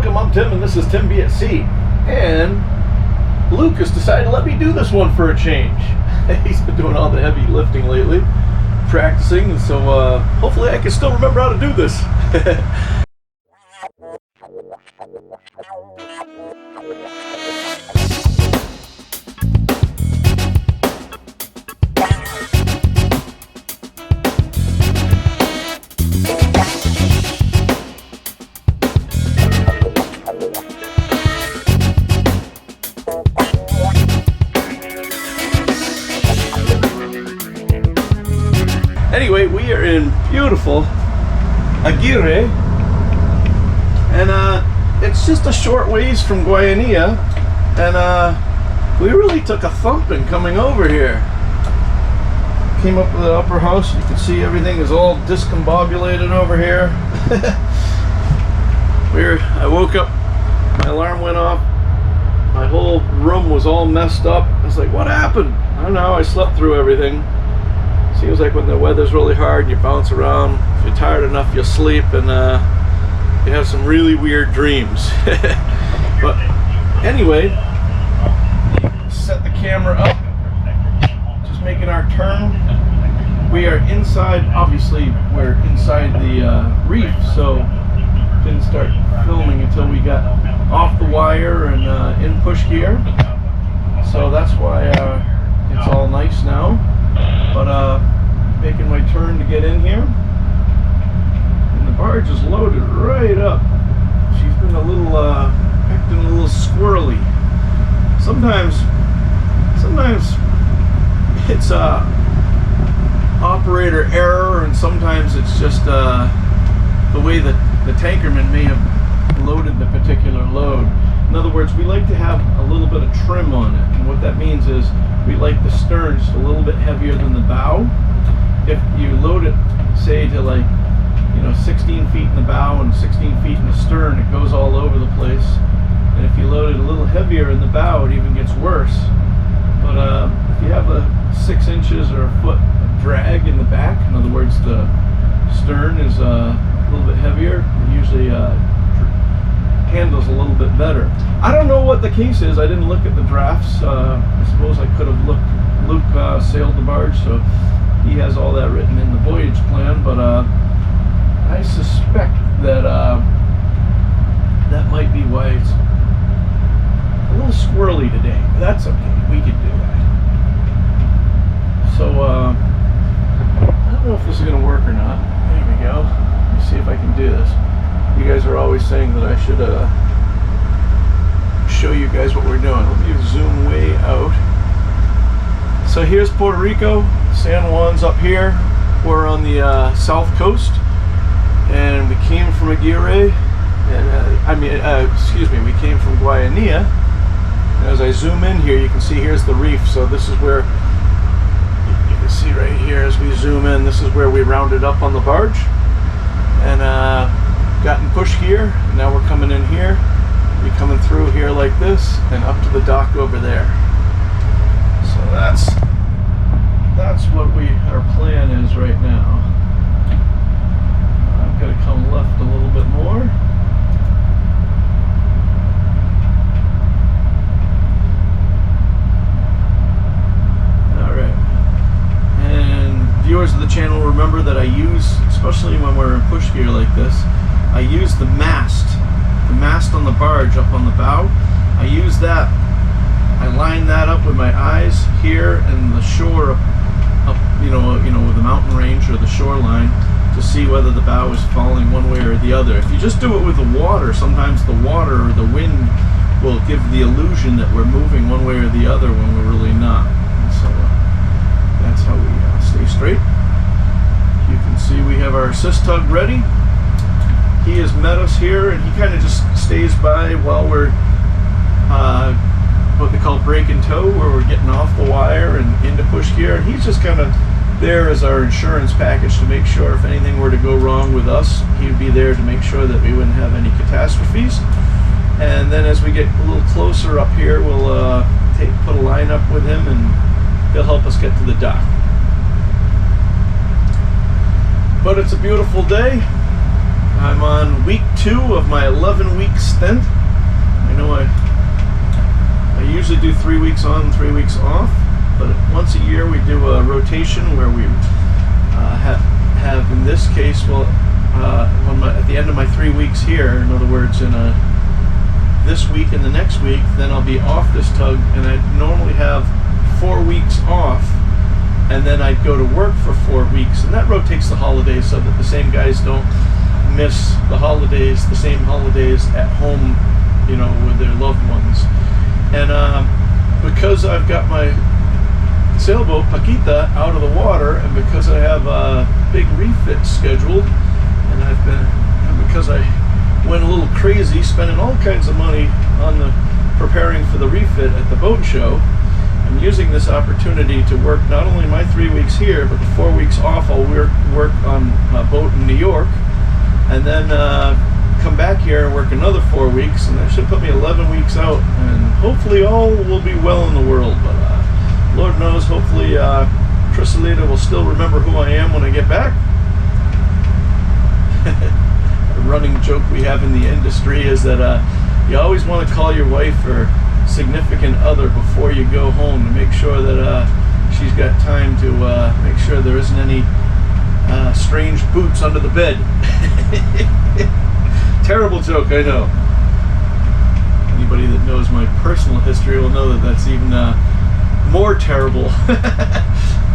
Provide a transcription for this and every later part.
welcome. I'm Tim, and this is TimBatSea. And Luke has decided to let me do this one for a change. He's been doing all the heavy lifting lately, practicing, and so hopefully I can still remember how to do this. Anyway, we are in beautiful Aguirre, and it's just a short ways from Guayanilla, and we really took a thumping coming over here. Came up to the upper house. You can see everything is all discombobulated over here. I woke up, my alarm went off, my whole room was all messed up. I was like, what happened? I don't know, I slept through everything. Seems like when the weather's really hard, you bounce around. If you're tired enough, you'll sleep, and you have some really weird dreams. But anyway, set the camera up. Just making our turn. We are inside. Obviously, we're inside the reef, so didn't start filming until we got off the wire and in push gear. So that's why it's all nice now. But making my turn to get in here, and the barge is loaded right up. She's been a little acting a little squirrely. Sometimes it's operator error, and sometimes it's just the way that the tankerman may have loaded the particular load. In other words, we like to have a little bit of trim on it, and what that means is we like the stern just a little bit heavier than the bow. If you load it, say, to 16 feet in the bow and 16 feet in the stern, it goes all over the place. And if you load it a little heavier in the bow, it even gets worse. But if you have a 6 inches or a foot of drag in the back, in other words, the stern is a little bit heavier, it usually handles a little bit better. I don't know what the case is. I didn't look at the drafts. I suppose I could have looked. Luke sailed the barge, so he has all that written in the voyage plan, but I suspect that that might be why it's a little squirrely today, but that's okay. We can do that. So I don't know if this is going to work or not. There we go. Let me see if I can do this. You guys are always saying that I should show you guys what we're doing. Let me zoom way out. So here's Puerto Rico. San Juan's up here. We're on the south coast, and we came from Aguirre, and excuse me, we came from Guayanilla. And as I zoom in here, you can see here's the reef. So this is where you can see right here as we zoom in. This is where we rounded up on the barge, and got in push gear. Now we're coming in here. We're coming through here like this, and up to the dock over there. So that's what our plan is right now. I've got to come left a little bit more. Alright. And viewers of the channel, remember that I use, especially when we're in push gear like this, I use the mast on the barge up on the bow. I use that. I line that up with my eyes here and the shore up, with the mountain range or the shoreline, to see whether the bow is falling one way or the other. If you just do it with the water, sometimes the water or the wind will give the illusion that we're moving one way or the other when we're really not. So that's how we stay straight. You can see we have our assist tug ready. He has met us here, and he kind of just stays by while we're what they call break and tow, where we're getting off the wire and into push gear, and he's just kind of there as our insurance package to make sure if anything were to go wrong with us, he'd be there to make sure that we wouldn't have any catastrophes. And then as we get a little closer up here, we'll put a line up with him, and he'll help us get to the dock. But it's a beautiful day. I'm on week 2 of my 11-week stint. I know I usually do 3 weeks on, 3 weeks off, but once a year we do a rotation where we have in this case, at the end of my 3 weeks here, in other words, in this week and the next week, then I'll be off this tug, and I normally have 4 weeks off, and then I'd go to work for 4 weeks, and that rotates the holidays so that the same guys don't miss the holidays, the same holidays at home, you know, with their loved ones. And because I've got my sailboat Paquita out of the water, and because I have a big refit scheduled, and because I went a little crazy spending all kinds of money on preparing for the refit at the boat show, I'm using this opportunity to work not only my 3 weeks here, but the 4 weeks off I'll work on a boat in New York, and then come back here and work another 4 weeks, and that should put me 11 weeks out, and hopefully all will be well in the world. But Lord knows, hopefully Trisolita will still remember who I am when I get back. A running joke we have in the industry is that you always want to call your wife or significant other before you go home to make sure that she's got time to make sure there isn't any strange boots under the bed. Terrible joke, I know. Anybody that knows my personal history will know that that's even more terrible.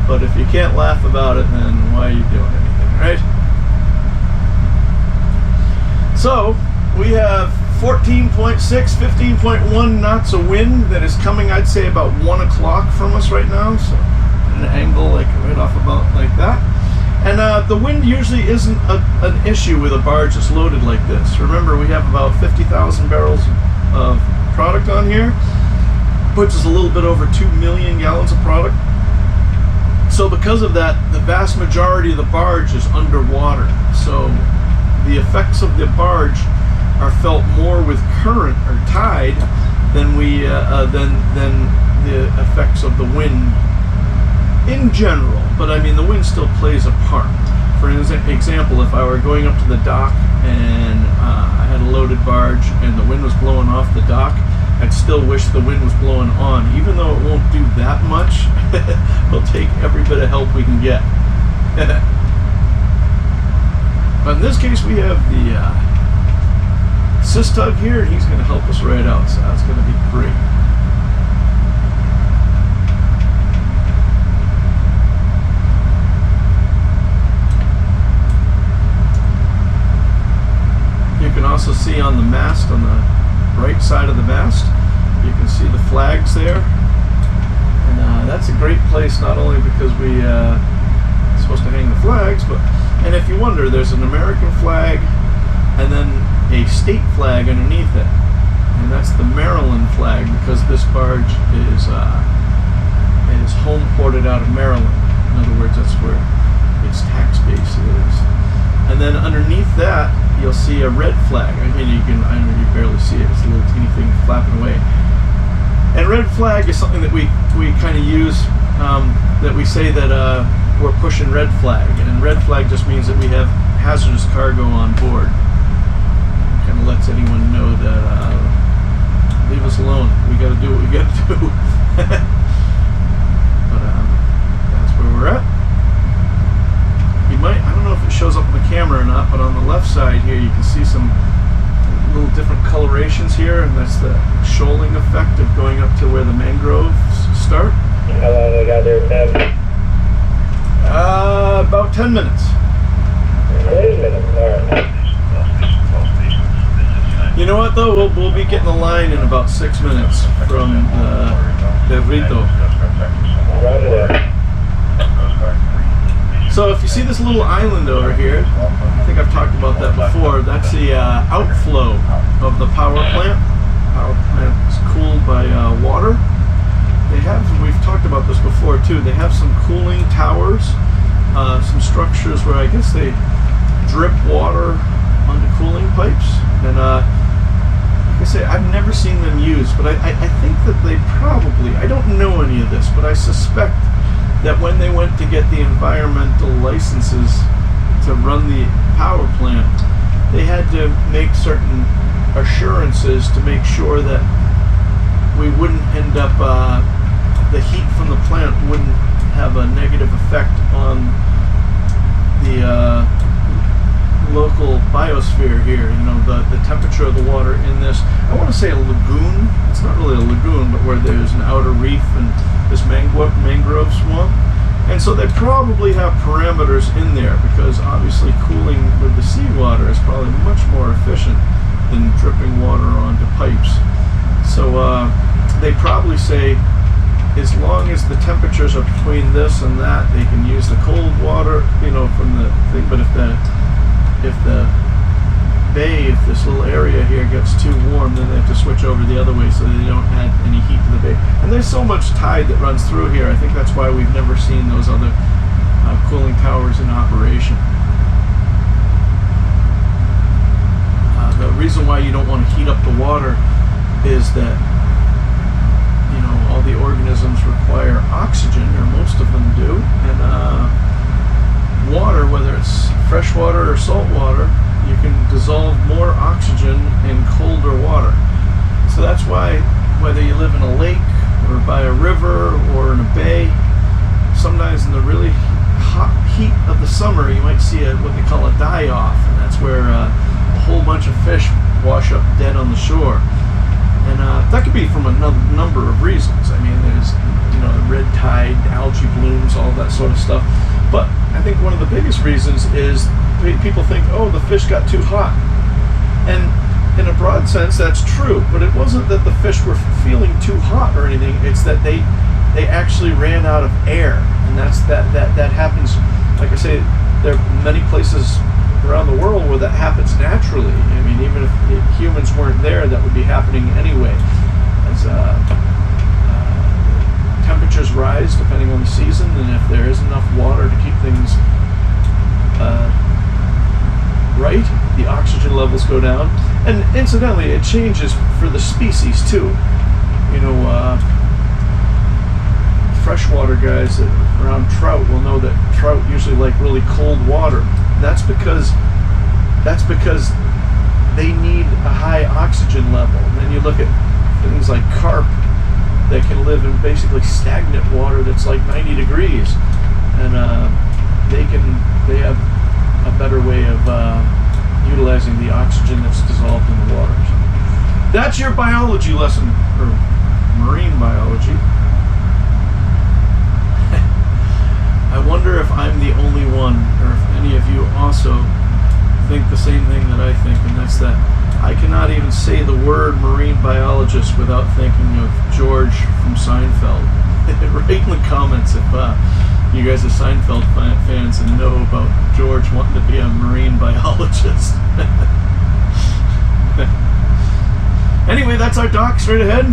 But if you can't laugh about it, then why are you doing anything, right? So we have 14.6, 15.1 knots of wind that is coming, I'd say, about 1 o'clock from us right now. So at an angle like right off about like that. And the wind usually isn't an issue with a barge that's loaded like this. Remember, we have about 50,000 barrels of product on here. Puts us a little bit over 2 million gallons of product. So because of that, the vast majority of the barge is underwater. So the effects of the barge are felt more with current or tide than the effects of the wind in general. But I mean, the wind still plays a part. For example, if I were going up to the dock and I had a loaded barge and the wind was blowing off the dock, I'd still wish the wind was blowing on, even though it won't do that much. We'll take every bit of help we can get. But in this case, we have the Sis-Tug here, and he's going to help us right out, so that's going to be great. You can also see on the mast, on the right side of the mast, you can see the flags there, and that's a great place, not only because we are supposed to hang the flags, but, and if you wonder, there's an American flag and then a state flag underneath it, and that's the Maryland flag, because this barge is home ported out of Maryland. In other words, that's where its tax base is. And then underneath that, you'll see a red flag. I mean, I know you barely see it. It's a little teeny thing flapping away. And red flag is something that we kind of use, that we say that we're pushing red flag. And red flag just means that we have hazardous cargo on board. Kind of lets anyone know that leave us alone. We got to do what we got to do. But that's where we're at. You might, I don't know if it shows up on the camera or not, but on the left side here you can see some little different colorations here, and that's the shoaling effect of going up to where the mangroves start. How long we got there, Tim? About 10 minutes. 10 minutes, alright. You know what though, we'll be getting a line in about 6 minutes from Perrito. Roger that. So if you see this little island over here, I think I've talked about that before, that's the outflow of the power plant. Power plant is cooled by water. They have, we've talked about this before too, they have some cooling towers, some structures where I guess they drip water onto cooling pipes. And like I say, I've never seen them used, but I think that they probably, I don't know any of this, but I suspect that when they went to get the environmental licenses to run the power plant, they had to make certain assurances to make sure that we wouldn't end up, the heat from the plant wouldn't have a negative effect on the local biosphere here. You know, the temperature of the water in this, I want to say a lagoon. It's not really a lagoon, but where there's an outer reef and this mangrove swamp. And so they probably have parameters in there, because obviously cooling with the seawater is probably much more efficient than dripping water onto pipes. So they probably say, as long as the temperatures are between this and that, they can use the cold water, you know, from the thing. But if the bay, if this little area here gets too warm, then they have to switch over the other way so they don't add any heat to the bay. And there's so much tide that runs through here. I think that's why we've never seen those other cooling towers in operation. The reason why you don't want to heat up the water is that, you know, all the organisms require oxygen, or most of them do, and water, whether it's fresh water or salt water, you can dissolve more oxygen in colder water. So that's why, whether you live in a lake or by a river or in a bay, sometimes in the really hot heat of the summer, you might see what they call a die-off, and that's where a whole bunch of fish wash up dead on the shore. And that could be from a number of reasons. I mean, there's, you know, red tide, algae blooms, all that sort of stuff. But I think one of the biggest reasons is people think, oh, the fish got too hot. And in a broad sense, that's true. But it wasn't that the fish were feeling too hot or anything. It's that they actually ran out of air. And that happens, like I say, there are many places around the world where that happens naturally. I mean, even if humans weren't there, that would be happening anyway. As temperatures rise depending on the season, and if there is enough water to keep things right, the oxygen levels go down. And incidentally, it changes for the species too. You know, freshwater guys around trout will know that trout usually like really cold water. That's because they need a high oxygen level. And then you look at things like carp that can live in basically stagnant water that's like 90 degrees, and they have a better way of utilizing the oxygen that's dissolved in the water. So that's your biology lesson, or marine biology. I wonder if I'm the only one, or if any of you also think the same thing that I think, and that's that I cannot even say the word marine biologist without thinking of George from Seinfeld. Write in the comments if you guys are Seinfeld fans and know about George wanting to be a marine biologist. Anyway, that's our dock straight ahead.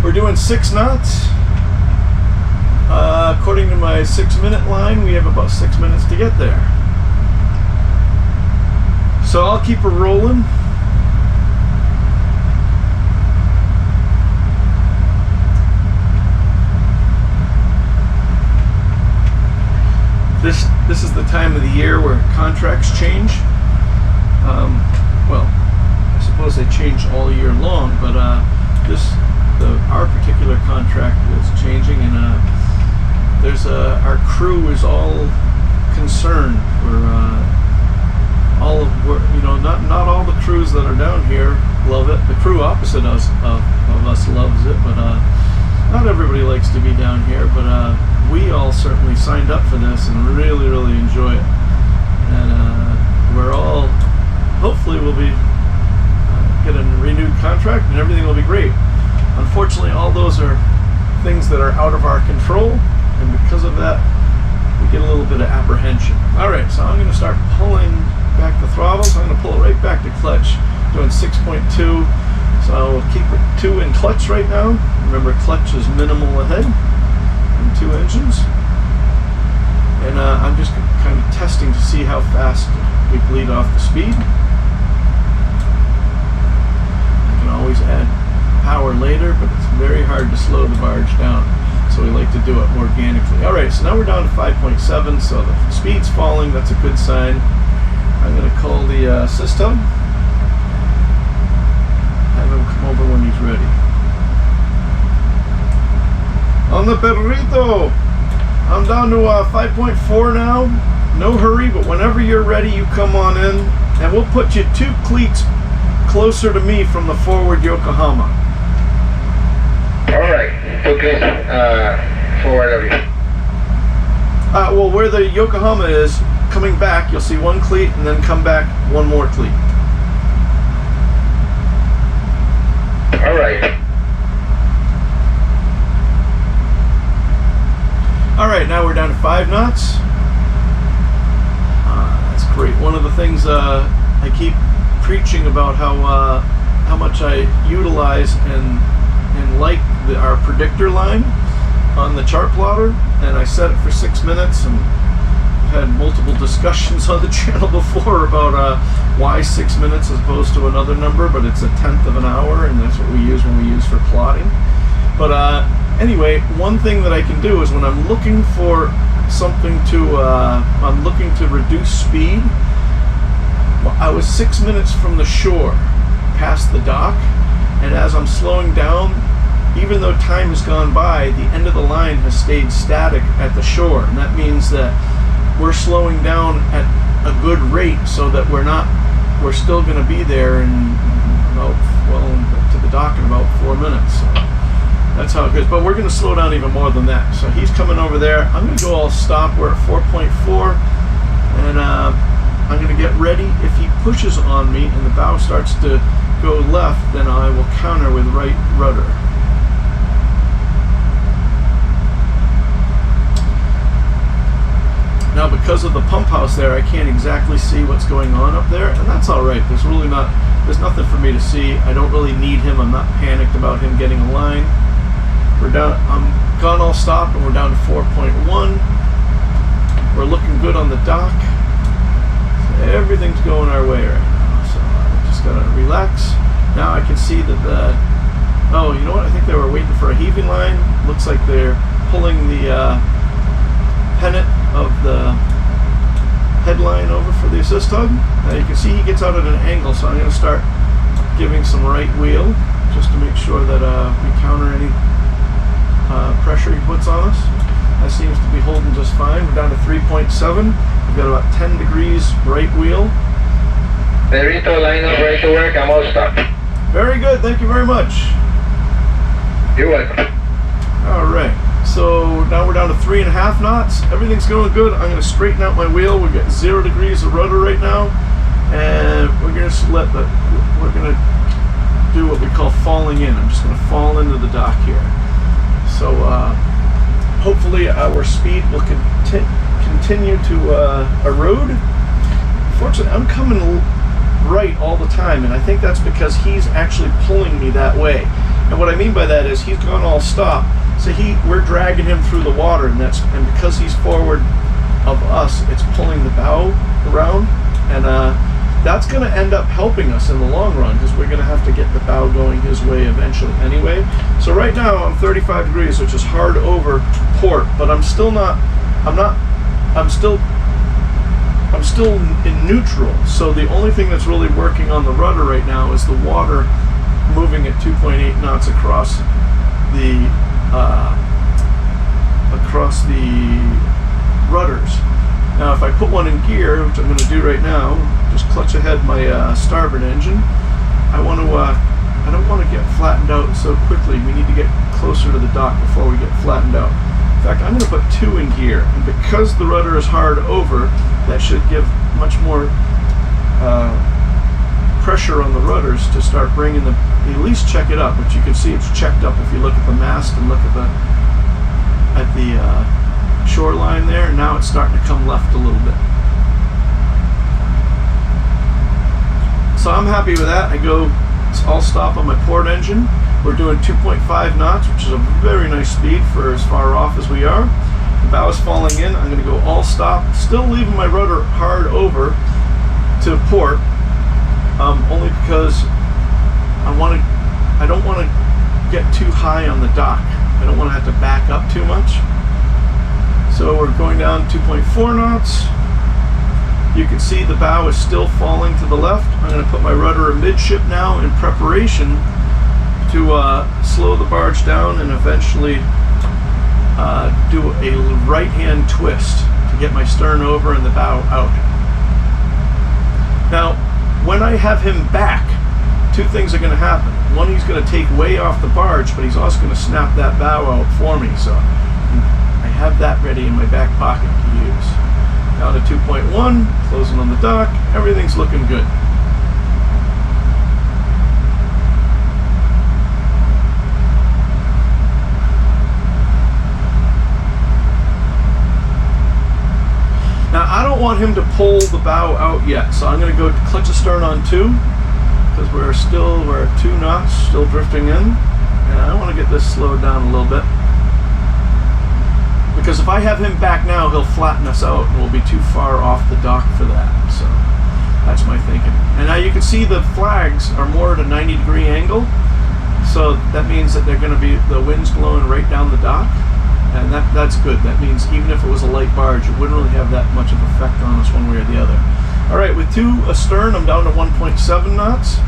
We're doing 6 knots. According to my 6-minute line, we have about 6 minutes to get there. So I'll keep her rolling. This is the time of the year where contracts change. Well, I suppose they change all year long, but our particular contract is changing, and our crew is all concerned. Not all the crews that are down here love it. The crew opposite us loves it, but not everybody likes to be down here. But we all certainly signed up for this and really, really enjoy it. And we're all, hopefully we'll be get a renewed contract and everything will be great. Unfortunately, all those are things that are out of our control, and because of that, we get a little bit of apprehension. All right, so I'm going to start pulling back the throttles. I'm going to pull it right back to clutch, doing 6.2. So I'll keep it 2 in clutch right now. Remember, clutch is minimal ahead in 2 engines. And I'm just kind of testing to see how fast we bleed off the speed. I can always add power later, but it's very hard to slow the barge down. So we like to do it organically. All right, so now we're down to 5.7, so the speed's falling. That's a good sign. I'm going to call the system. Have him come over when he's ready. On the Perrito, I'm down to 5.4 now. No hurry, but whenever you're ready, you come on in, and we'll put you 2 cleats closer to me from the forward Yokohama. All right. Okay. Forward of you. Well, where the Yokohama is, coming back, you'll see 1 cleat, and then come back 1 more cleat. All right. All right, now we're down to 5 knots. That's great. One of the things I keep preaching about how much I utilize and like our predictor line on the chart plotter, and I set it for 6 minutes, and I've had multiple discussions on the channel before about why 6 minutes as opposed to another number, but it's 1/10 of an hour, and that's what we use when we use for plotting. But anyway, one thing that I can do is when I'm looking for something to, I'm looking to reduce speed. Well, I was 6 minutes from the shore, past the dock, and as I'm slowing down, even though time has gone by, the end of the line has stayed static at the shore, and that means that we're slowing down at a good rate so that we're still going to be there in about, well, to the dock in about 4 minutes. So that's how it goes, but we're going to slow down even more than that. So he's coming over there. I'm going to go all stop. We're at 4.4, and I'm going to get ready. If he pushes on me and the bow starts to go left, then I will counter with right rudder. Now, because of the pump house there, I can't exactly see what's going on up there, and that's all right. There's nothing for me to see. I don't really need him. I'm not panicked about him getting a line. We're down. I'm gone all stop, and we're down to 4.1. We're looking good on the dock. So everything's going our way right now. So I just gotta relax. Now I can see that oh, you know what? I think they were waiting for a heaving line. Looks like they're pulling the pennant of the headline over for the assist hub. Now you can see he gets out at an angle, so I'm going to start giving some right wheel just to make sure that we counter any pressure he puts on us. That seems to be holding just fine. We're down to 3.7. We've got about 10 degrees right wheel. Perrito, line up, ready to work. I'm all stop. Very good. Thank you very much. You're welcome. All right. So now we're down to 3.5 knots. Everything's going good. I'm going to straighten out my wheel. We've got 0 degrees of rudder right now, and we're going to do what we call falling in. I'm just going to fall into the dock here. So hopefully our speed will continue to erode. Unfortunately, I'm coming right all the time, and I think that's because he's actually pulling me that way. And what I mean by that is he's gone all stop. So we're dragging him through the water, and because he's forward of us, it's pulling the bow around, and that's going to end up helping us in the long run because we're going to have to get the bow going his way eventually anyway. So right now I'm 35 degrees, which is hard over port, but I'm still in neutral. So the only thing that's really working on the rudder right now is the water moving at 2.8 knots across the rudders. Now if I put one in gear, which I'm going to do right now, just clutch ahead my starboard engine. I don't want to get flattened out so quickly. We need to get closer to the dock before we get flattened out. In fact, I'm going to put 2 in gear, and because the rudder is hard over, that should give much more pressure on the rudders to start bringing them, at least check it up, but you can see it's checked up if you look at the mast and look at the shoreline there. Now it's starting to come left a little bit. So I'm happy with that. I'll stop on my port engine. We're doing 2.5 knots, which is a very nice speed for as far off as we are. The bow is falling in. I'm going to go all stop, still leaving my rudder hard over to port, only because I don't want to get too high on the dock. I don't want to have to back up too much. So we're going down 2.4 knots. You can see the bow is still falling to the left. I'm going to put my rudder amidship now in preparation to slow the barge down and eventually do a right-hand twist to get my stern over and the bow out. Now, when I have him back, two things are going to happen. One, he's going to take way off the barge, but he's also going to snap that bow out for me. So I have that ready in my back pocket to use. Down to 2.1, closing on the dock. Everything's looking good. Now, I don't want him to pull the bow out yet, so I'm going to go clutch the stern on 2, because we're at 2 knots, still drifting in, and I want to get this slowed down a little bit. Because if I have him back now, he'll flatten us out, and we'll be too far off the dock for that. So that's my thinking. And now you can see the flags are more at a 90-degree angle, so that means that they're going to be the wind's blowing right down the dock. And that's good. That means even if it was a light barge, it wouldn't really have that much of an effect on us one way or the other. All right, with 2 astern, I'm down to 1.7 knots.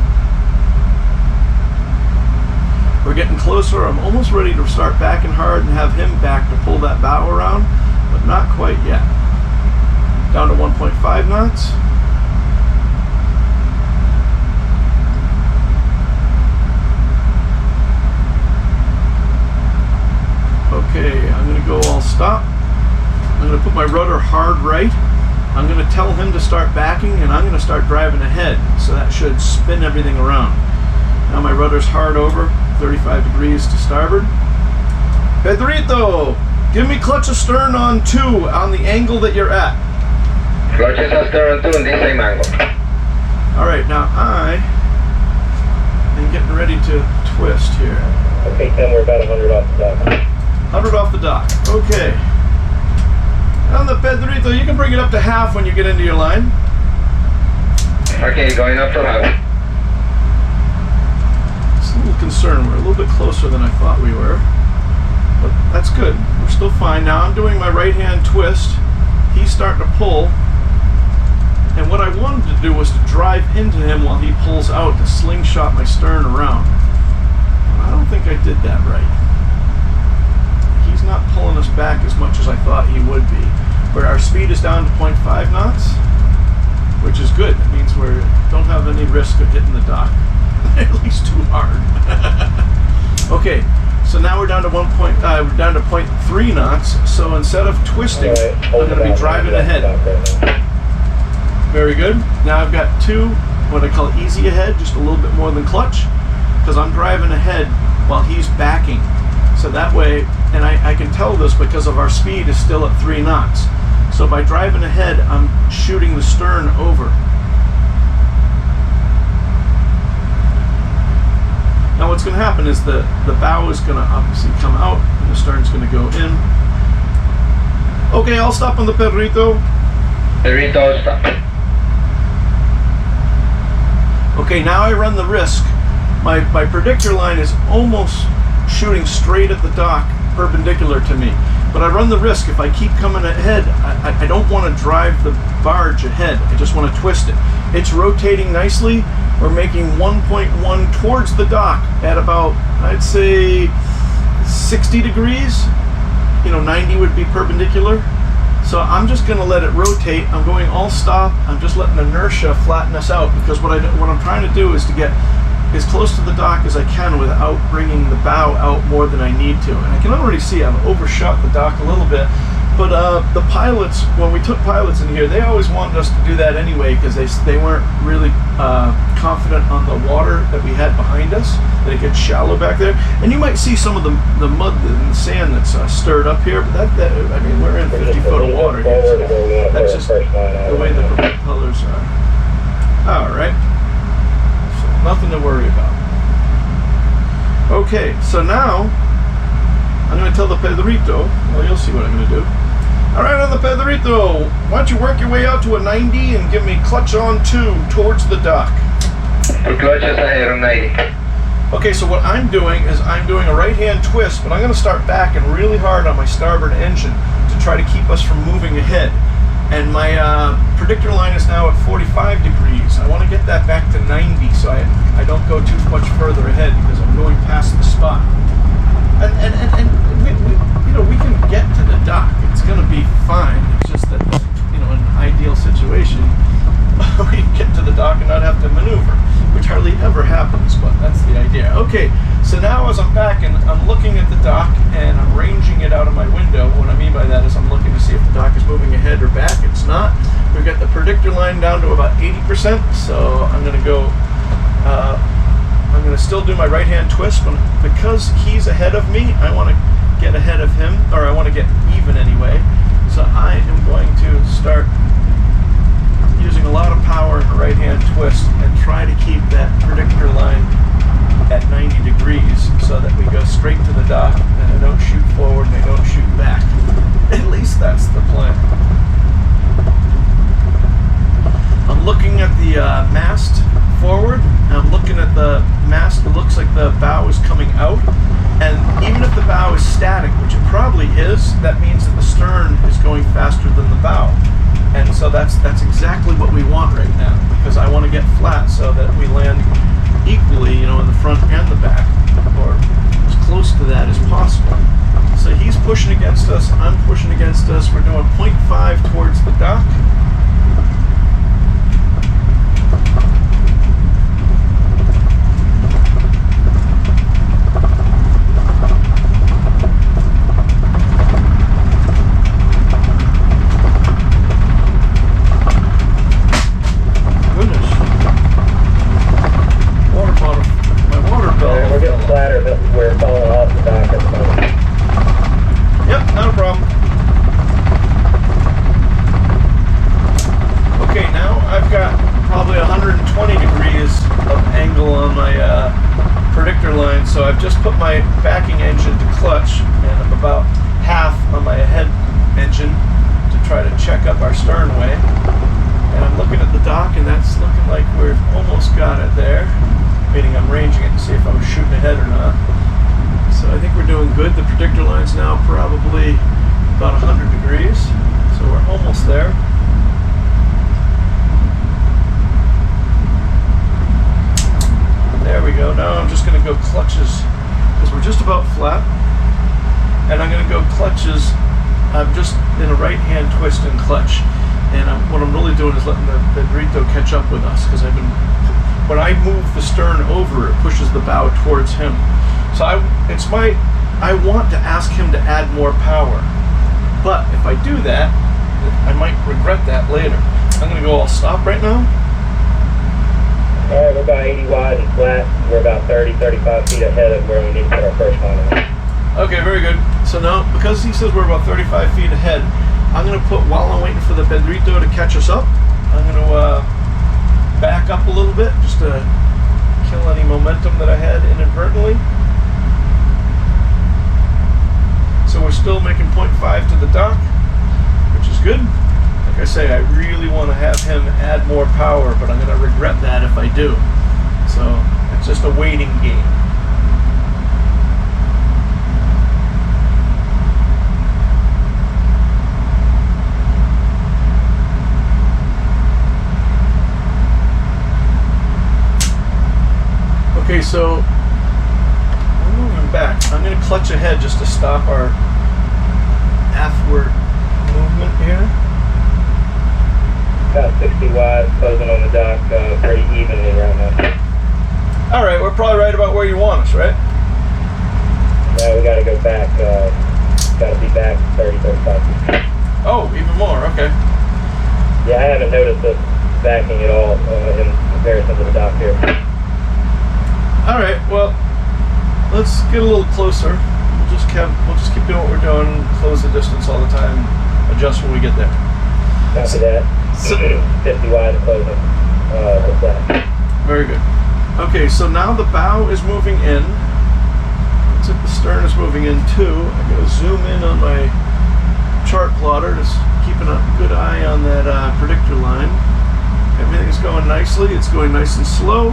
We're getting closer. I'm almost ready to start backing hard and have him back to pull that bow around, but not quite yet. Down to 1.5 knots. Okay, I'm going to go all stop. I'm going to put my rudder hard right. I'm going to tell him to start backing, and I'm going to start driving ahead, so that should spin everything around. Now my rudder's hard over, 35 degrees to starboard. Pedrito, give me clutch astern on 2 on the angle that you're at. Clutch astern on 2 in the same angle. All right, now I am getting ready to twist here. Okay, Tim, we're about 100 off the dock. 100 off the dock. Okay. On the Pedrito, you can bring it up to half when you get into your line. Okay, going up to half. It's a little concerned. We're a little bit closer than I thought we were. But that's good. We're still fine. Now I'm doing my right-hand twist. He's starting to pull. And what I wanted to do was to drive into him while he pulls out to slingshot my stern around. I don't think I did that right. He's not pulling us back as much as I thought he would be. Where our speed is down to 0.5 knots, which is good. That means we don't have any risk of hitting the dock, at least too hard. Okay, so now we're down to 0.3 knots. So instead of twisting, I'm going to be driving ahead. Very good. Now I've got 2, what I call easy ahead, just a little bit more than clutch, because I'm driving ahead while he's backing. So that way, and I can tell this because of our speed is still at 3 knots. So by driving ahead, I'm shooting the stern over. Now what's going to happen is the bow is going to obviously come out and the stern's going to go in. Okay, I'll stop on the Pedrito. Pedrito, stop. Okay, now I run the risk. My predictor line is almost shooting straight at the dock, perpendicular to me. But I run the risk. If I keep coming ahead, I don't want to drive the barge ahead. I just want to twist it. It's rotating nicely. We're making 1.1 towards the dock at about, I'd say, 60 degrees. 90 would be perpendicular. So I'm just going to let it rotate. I'm going all stop. I'm just letting inertia flatten us out, because what I'm trying to do is to get as close to the dock as I can without bringing the bow out more than I need to. And I can already see I've overshot the dock a little bit. But the pilots, when we took pilots in here, they always wanted us to do that anyway, because they weren't really confident on the water that we had behind us, that it gets shallow back there. And you might see some of the mud and the sand that's stirred up here, but I mean, we're in 50 foot of water here, so that's just the way the propellers are. All right. Nothing to worry about. Okay, so now I'm going to tell the Pedrito, well, you'll see what I'm going to do. All right, on the Pedrito, why don't you work your way out to a 90 and give me clutch on 2 towards the dock. Clutch is ahead on 90. Okay, so what I'm doing is I'm doing a right-hand twist, but I'm going to start backing really hard on my starboard engine to try to keep us from moving ahead. And my predictor line is now at 45 degrees. I want to get that back to 90 so I don't go too much further ahead because I'm going past the spot. And we can get to the dock. It's going to be fine. It's just that, in an ideal situation, we can get to the dock and not have to maneuver, which hardly ever happens, but that's the idea. Okay, so now as I'm back and I'm looking at the dock and I'm ranging it out of my window, what I mean by that is I'm looking to see if the dock is moving ahead or back. It's not. We've got the predictor line down to about 80%, so I'm going to go, I'm going to still do my right-hand twist, but because he's ahead of me, I want to get ahead of him, or I want to get even anyway, so I am going to start using a lot of power in a right-hand twist and try to keep that predictor line at 90 degrees so that we go straight to the dock and I don't shoot forward and I don't shoot back. At least that's the plan. I'm looking at the mast forward. I'm looking at the mast. It looks like the bow is coming out. And even if the bow is static, which it probably is, that means that the stern is going faster than the bow. And so that's exactly what we want right now, because I want to get flat so that we land equally, in the front and the back, or as close to that as possible. So he's pushing against us, I'm pushing against us. We're doing 0.5 towards the dock. So I've just put my backing engine to clutch, and I'm about half on my head engine to try to check up our sternway. And I'm looking at the dock, and that's looking like we've almost got it there, meaning I'm ranging it to see if I was shooting ahead or not. So I think we're doing good. The predictor line's now probably about 100 degrees, so we're almost there. There we go. Now I'm just going to go clutches, because we're just about flat. And I'm going to go clutches. I'm just in a right-hand twist and clutch. And what I'm really doing is letting the Grito catch up with us, because when I move the stern over, it pushes the bow towards him. So I want to ask him to add more power. But if I do that, I might regret that later. I'm going to go all stop right now. Alright, we're about 80 wide and flat. We're about 30-35 feet ahead of where we need to put our first line on. Okay, very good. So now, because he says we're about 35 feet ahead, I'm going to put, while I'm waiting for the Pedrito to catch us up, I'm going to back up a little bit just to kill any momentum that I had inadvertently. So we're still making 0.5 to the dock, which is good. Like I say, I really want to have him add more power, but I'm going to regret that if I do. So it's just a waiting game. Okay, so we're moving back. I'm going to clutch ahead just to stop our aftward movement here. About 60 wide, closing on the dock pretty evenly around there. All right, we're probably right about where you want us, right? Yeah, we got to go back. Got to be back 30-35 feet. Oh, even more. Okay. Yeah, I haven't noticed us backing at all in comparison to the dock here. All right. Well, let's get a little closer. We'll just keep doing what we're doing. Close the distance all the time. Adjust when we get there. Copy that. 50 wide and closing. What's that? Very good. Okay, so now the bow is moving in. Looks like the stern is moving in too. I'm going to zoom in on my chart plotter, just keeping a good eye on that predictor line. Everything's going nicely. It's going nice and slow.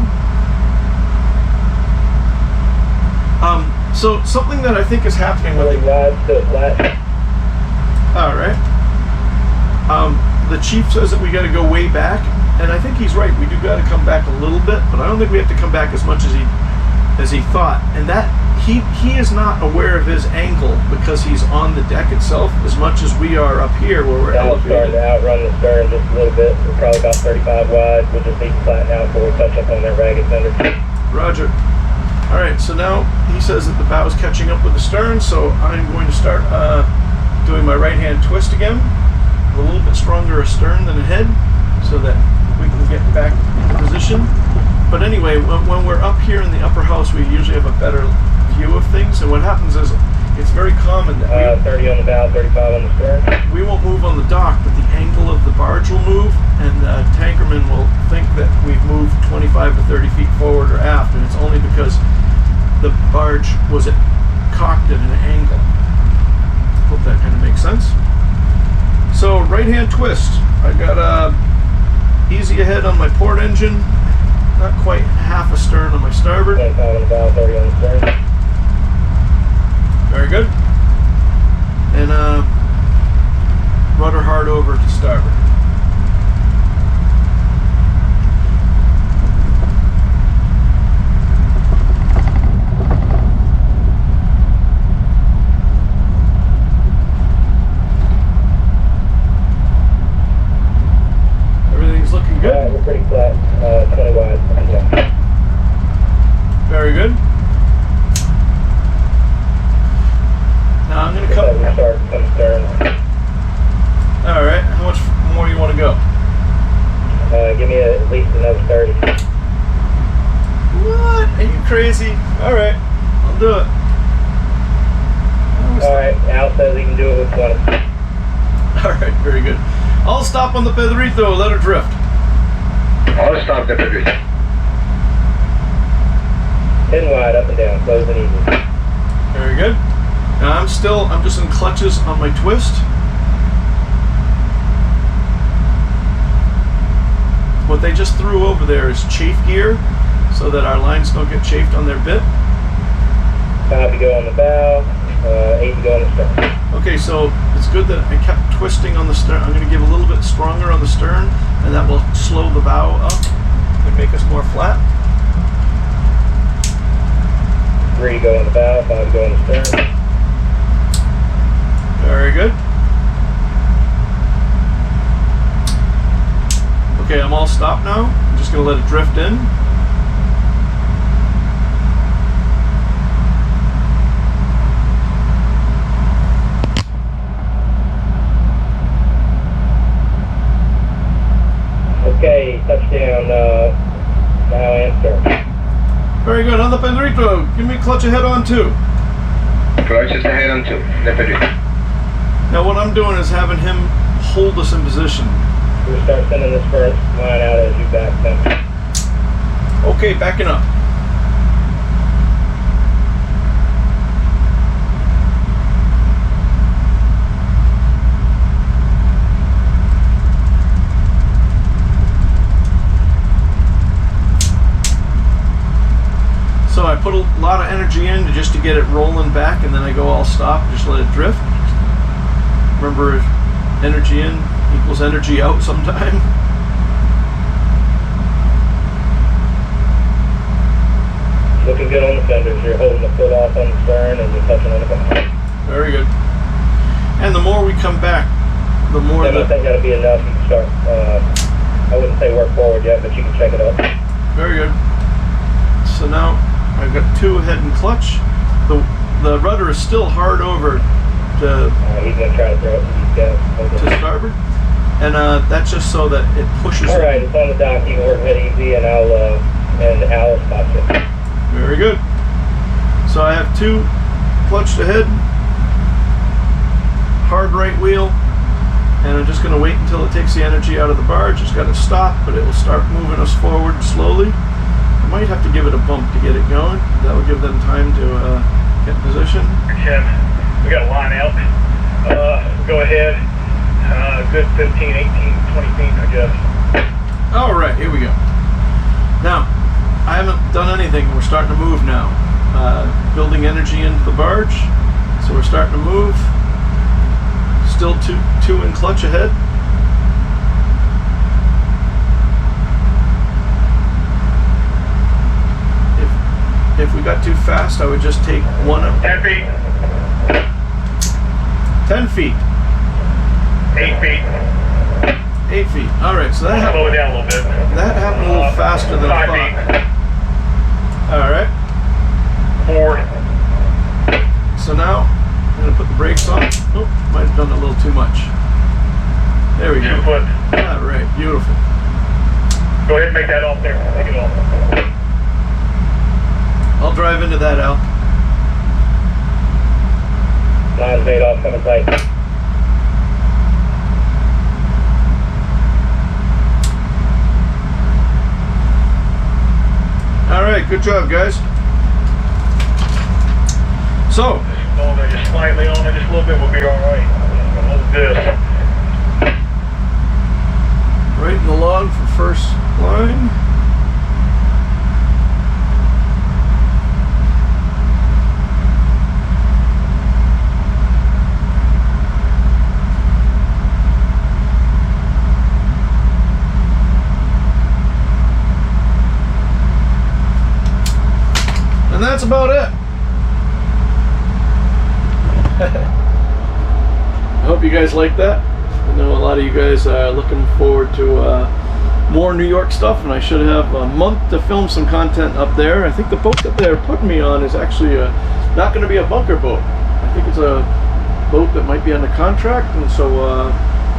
So something that I think is happening with really wide, still flat. All right. the chief says that we got to go way back, and I think he's right. We do got to come back a little bit, but I don't think we have to come back as much as he thought. And that he is not aware of his angle because he's on the deck itself as much as we are up here where we're elevated. Starting to outrun the stern just a little bit. We're probably about 35 wide. We'll just need to flatten out before we touch up on that ragged fender. Roger. All right, so now he says that the bow is catching up with the stern, so I'm going to start doing my right-hand twist again. A little bit stronger astern than ahead so that we can get back into position. But anyway, when we're up here in the upper house, we usually have a better view of things, and what happens is it's very common that 30 on the bow, 35 on the stern. we won't move on the dock, but the angle of the barge will move, and the tankerman will think that we've moved 25 to 30 feet forward or aft, and it's only because the barge was cocked at an angle. Hope that kind of makes sense. So right hand twist. I got easy ahead on my port engine, not quite half a stern on my starboard. 25 on the bow, 30 on the stern. Very good. And rudder hard over to starboard. Everything's looking good. We're pretty flat, 20 wide. Yeah. Very good. Now I'm going to We'll come. start from the stern. All right. How much more you want to go? Give me at least another 30. What? Are you crazy? All right. I'll do it. Alright, Al says he can do it with 20. All right. Very good. I'll stop on the Pedrito. Let her drift. I'll stop the Pedrito. 10 wide, up and down, close and easy. Very good. Now I'm just in clutches on my twist. What they just threw over there is chafe gear so that our lines don't get chafed on their bit. 5 to go on the bow, 8 to go on the stern. Okay, so it's good that I kept twisting on the stern. I'm going to give a little bit stronger on the stern, and that will slow the bow up and make us more flat. 3 to go on the bow, 5 to go on the stern. Very good. Okay, I'm all stopped now. I'm just going to let it drift in. Okay, touchdown, bow and stern. Very good. On the Pedrito, give me clutch ahead on two. Clutches ahead on 2, the Pedrito. Now what I'm doing is having him hold us in position. We'll start sending this first line out as you back them. Okay, backing up. So I put a lot of energy in just to get it rolling back, and then I go all stop, just let it drift. Remember, energy in equals energy out sometime. Looking good on the fenders. You're holding the foot off on the stern and you're touching on the bow. Very good. And the more we come back, the more I think that'll be enough. You can start, I wouldn't say work forward yet, but you can check it up. Very good. So now I've got 2 ahead and clutch. The rudder is still hard over to He's going to try to throw it. to starboard, and that's just so that it pushes. All right, it's on the dock. You can work it easy, and I'll spot you. Very good. So I have 2 clutched ahead, hard right wheel, and I'm just going to wait until it takes the energy out of the barge. It's got to stop, but it will start moving us forward slowly. I might have to give it a bump to get it going. That will give them time to get in position. Tim, we got a line out. Go ahead. Good 15, 18, 20 feet, I guess. All right, here we go. Now, I haven't done anything. We're starting to move now. Building energy into the barge. So we're starting to move. Still two in clutch ahead. if we got too fast, I would just take one up. 10 feet. 10 feet. 8 feet. 8 feet. All right, so that Slow it down a little bit. that happened a little faster than I 5 feet. thought. All right. 4. So now I'm gonna put the brakes on. Oh, might have done a little too much. There we 2 go. foot. All right, beautiful. Go ahead and make that off there. Take it off. I'll drive into that, Al. Line's made off, coming tight. All right, good job, guys. So, Hold it just slightly on it, just a little bit, we'll be all right. Hold this. right in the log for first line. And that's about it. I hope you guys like that. I know a lot of you guys are looking forward to more New York stuff, and I should have a month to film some content up there. I think the boat that they're putting me on is actually not going to be a bunker boat. I think it's a boat that might be under contract, and so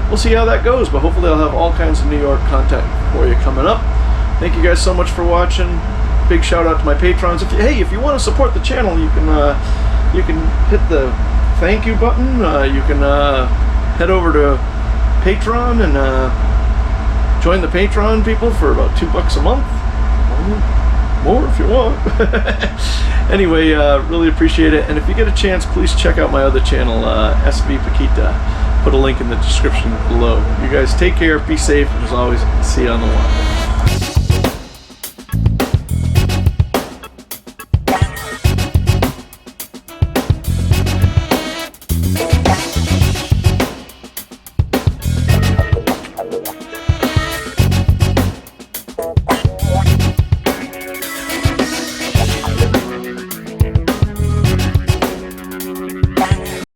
we'll see how that goes, but hopefully I'll have all kinds of New York content for you coming up. Thank you guys so much for watching. Big shout out to my patrons. If you want to support the channel, you can hit the thank you button. You can head over to Patreon and join the Patreon people for about $2 a month. More if you want. Anyway, really appreciate it. And if you get a chance, please check out my other channel, SV Paquita. Put a link in the description below. You guys take care, be safe, and as always, see you on the water.